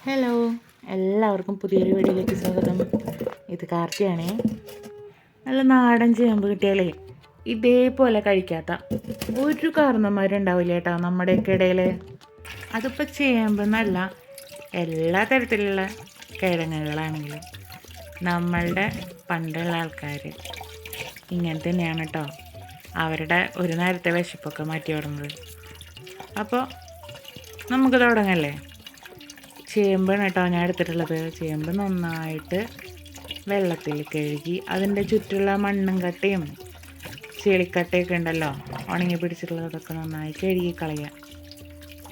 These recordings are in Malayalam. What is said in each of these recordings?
ഹലോ, എല്ലാവർക്കും പുതിയൊരു വീഡിയോയിലേക്ക് സ്വാഗതം. ഇത് കാർത്തിയാണേ. നല്ല നാടൻ ചേമ്പ് കിട്ടിയാലേ ഇതേപോലെ കഴിക്കാത്ത ഒരു കാരണന്മാരുണ്ടാവില്ല കേട്ടോ നമ്മുടെയൊക്കെ ഇടയിൽ. അതിപ്പോൾ ചേമ്പെന്നല്ല, എല്ലാ തരത്തിലുള്ള കിഴങ്ങുകളാണെങ്കിലും നമ്മളുടെ പണ്ടുള്ള ആൾക്കാർ ഇങ്ങനെ തന്നെയാണ് കേട്ടോ അവരുടെ ഒരു നേരത്തെ വിശപ്പൊക്കെ മാറ്റി വിടുന്നത്. അപ്പോൾ നമുക്ക് തുടങ്ങല്ലേ. ചേമ്പാണ് കേട്ടോ ഞാൻ എടുത്തിട്ടുള്ളത്. ചേമ്പ് നന്നായിട്ട് വെള്ളത്തിൽ കഴുകി അതിൻ്റെ ചുറ്റുള്ള മണ്ണും കട്ടയും ചെളിക്കട്ടയൊക്കെ ഉണ്ടല്ലോ ഉണങ്ങി പിടിച്ചിട്ടുള്ളതൊക്കെ നന്നായി കഴുകി കളയുക.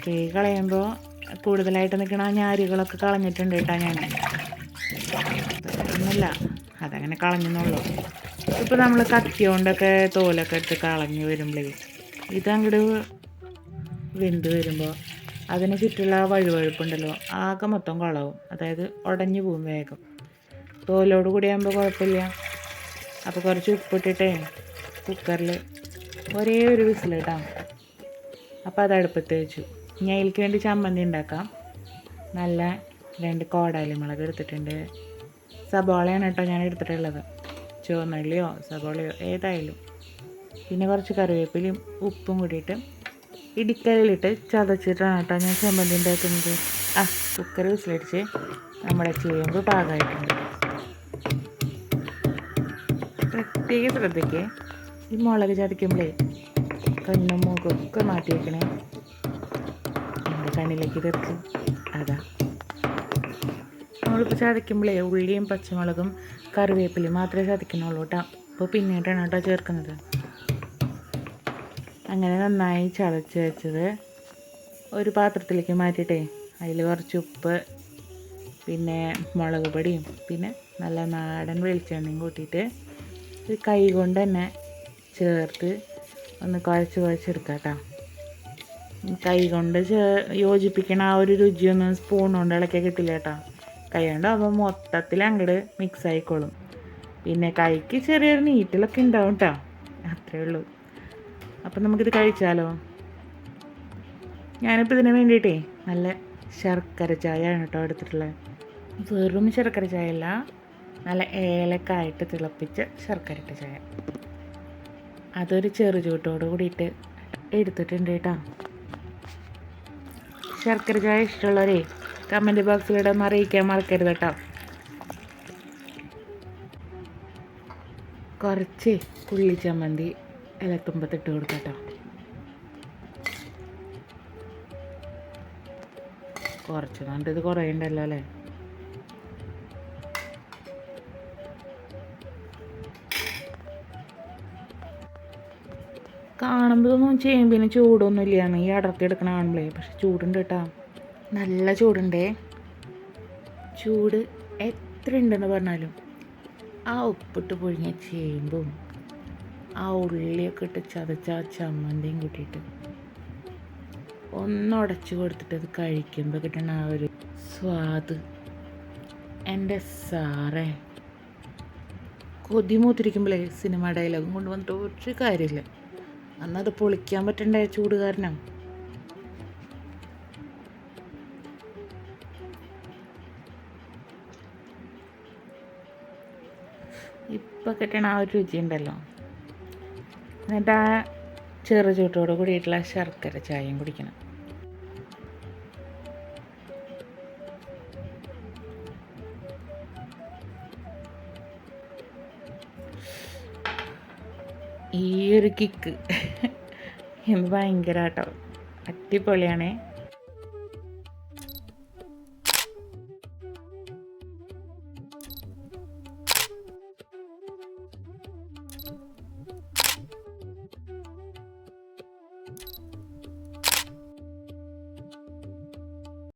കഴുകി കളയുമ്പോൾ കൂടുതലായിട്ട് നിൽക്കണ ഞാരുകളൊക്കെ കളഞ്ഞിട്ടുണ്ട് കേട്ടോ ഞാൻ. ഒന്നുമില്ല, അതങ്ങനെ കളഞ്ഞെന്നുള്ളൂ. ഇപ്പോൾ നമ്മൾ കത്തി കൊണ്ടൊക്കെ തോലൊക്കെ എടുത്ത് കളഞ്ഞ് വരുമ്പോഴേ ഇതങ്ങോട്ട് വെന്ത് വരുമ്പോൾ അതിന് ചുറ്റുള്ള വഴുവഴുപ്പുണ്ടല്ലോ ആകെ മൊത്തം കളവും. അതായത് ഉടഞ്ഞു പോവും വേഗം. തോലോട് കൂടി ആകുമ്പോൾ കുഴപ്പമില്ല. അപ്പോൾ കുറച്ച് ഉപ്പിട്ടിട്ടേ കുക്കറിൽ ഒരേ ഒരു വിസിലിട്ടാ. അപ്പോൾ അത് അടുപ്പത്ത് വെച്ചു. ഇനി അതിലേക്ക് വേണ്ടി ചമ്മന്തി ഉണ്ടാക്കാം. നല്ല 2 കോടാലി മുളക് എടുത്തിട്ടുണ്ട്. സബോളയാണ് കേട്ടോ ഞാൻ എടുത്തിട്ടുള്ളത്. ചുവന്നുള്ളിയോ സബോളയോ ഏതായാലും. പിന്നെ കുറച്ച് കറിവേപ്പിലയും ഉപ്പും കൂടിയിട്ട് ഇടിക്കലിലിട്ട് ചതച്ചിട്ടാണ് കേട്ടോ ഞാൻ ചമ്മന്തി ഉണ്ടാക്കുന്നത്. കുക്കർ വിസിലടിച്ച് നമ്മുടെ ചേമ്പ് പാകമായിട്ടുണ്ട്. പ്രത്യേക ശ്രദ്ധയ്ക്ക് ഈ മുളക് ചതയ്ക്കുമ്പോഴേ കണ്ണും മൂക്കൊക്കെ മാറ്റി വയ്ക്കണേ. എൻ്റെ കണ്ണിലേക്ക് തെറിച്ച് അതാ. നമ്മളിപ്പോൾ ചതയ്ക്കുമ്പോഴേ ഉള്ളിയും പച്ചമുളകും കറിവേപ്പിലയും മാത്രമേ ചതയ്ക്കുന്നുള്ളൂ കേട്ടോ. അപ്പോൾ പിന്നീടാണ് കേട്ടോ ചേർക്കുന്നത്. അങ്ങനെ നന്നായി ചതച്ച് വെച്ചത് ഒരു പാത്രത്തിലേക്ക് മാറ്റിയിട്ടേ അതിൽ കുറച്ച് ഉപ്പ്, പിന്നെ മുളക് പൊടിയും, പിന്നെ നല്ല നാടൻ വെളിച്ചെണ്ണയും കൂട്ടിയിട്ട് കൈ കൊണ്ട് തന്നെ ചേർത്ത് ഒന്ന് കുഴച്ചെടുക്കാം കേട്ടോ. കൈ കൊണ്ട് യോജിപ്പിക്കണ ആ ഒരു രുചിയൊന്നും സ്പൂൺ കൊണ്ട് ഇളക്കിയാൽ കിട്ടില്ല കേട്ടോ. കൈ കൊണ്ടാകുമ്പോൾ മൊത്തത്തിൽ അങ്ങോട്ട് മിക്സ് ആയിക്കോളും. പിന്നെ കൈക്ക് ചെറിയൊരു നീറ്റിലൊക്കെ ഉണ്ടാവും കേട്ടോ, അത്രയേ ഉള്ളൂ. അപ്പം നമുക്കിത് കഴിച്ചാലോ. ഞാനിപ്പോൾ ഇതിന് വേണ്ടിയിട്ടേ നല്ല ശർക്കര ചായയാണ് കേട്ടോ എടുത്തിട്ടുള്ളത്. വെറും ശർക്കര ചായ അല്ല, നല്ല ഏലക്കായിട്ട് തിളപ്പിച്ച ശർക്കര ഇട്ട ചായ. അതൊരു ചെറു ചൂട്ടോട് കൂടിയിട്ട് എടുത്തിട്ടുണ്ട് കേട്ടോ. ശർക്കര ചായ ഇഷ്ടമുള്ളവരേ കമൻറ്റ് ബോക്സിലൂടെ ഒന്ന് അറിയിക്കാൻ മറക്കരുത് കേട്ടോ. കുറച്ച് ഉള്ളിച്ചമ്മന്തി ഇലത്തുമ്പത്തിട്ട് കൊടുക്കട്ടോ. കുറച്ച് കണ്ട് ഇത് കുറേ ഉണ്ടല്ലോ അല്ലേ. കാണുമ്പോൾ ഒന്നും ചേമ്പിന് ചൂടൊന്നും ഇല്ലയാണ് ഈ അടർത്തി എടുക്കണ കാണുമ്പോഴേ. പക്ഷെ ചൂടുണ്ട് കേട്ടോ, നല്ല ചൂടുണ്ടേ. ചൂട് എത്ര ഉണ്ടെന്ന് പറഞ്ഞാലും ആ ഉപ്പിട്ട് പൊഴിഞ്ഞ ചേമ്പും ആ ഉള്ളിയൊക്കെ ഇട്ട് ചതച്ച ആ ചമ്മന്തിയും കൂട്ടിയിട്ട് ഒന്നുടച്ച് കൊടുത്തിട്ട് അത് കഴിക്കുമ്പോൾ കിട്ടുന്ന ആ ഒരു സ്വാദ്, എൻ്റെ സാറേ. കൊതിമൂത്തിരിക്കുമ്പോഴേ സിനിമ ഡയലോഗും കൊണ്ടുവന്നിട്ട് ഒരു കാര്യമില്ല. അന്നത് പൊളിക്കാൻ പറ്റണ്ടേ ചൂട് കാരണം. ഇപ്പം കിട്ടണ ആ ഒരു രുചി ഉണ്ടല്ലോ. എന്നിട്ട് ആ ചെറു ചൂട്ടോട് കൂടിയിട്ടുള്ള ശർക്കര ചായയും കുടിക്കണം. ഈ ഒരു കിക്ക് എന്ത് ഭയങ്കര കേട്ടോ, അടിപൊളിയാണേ.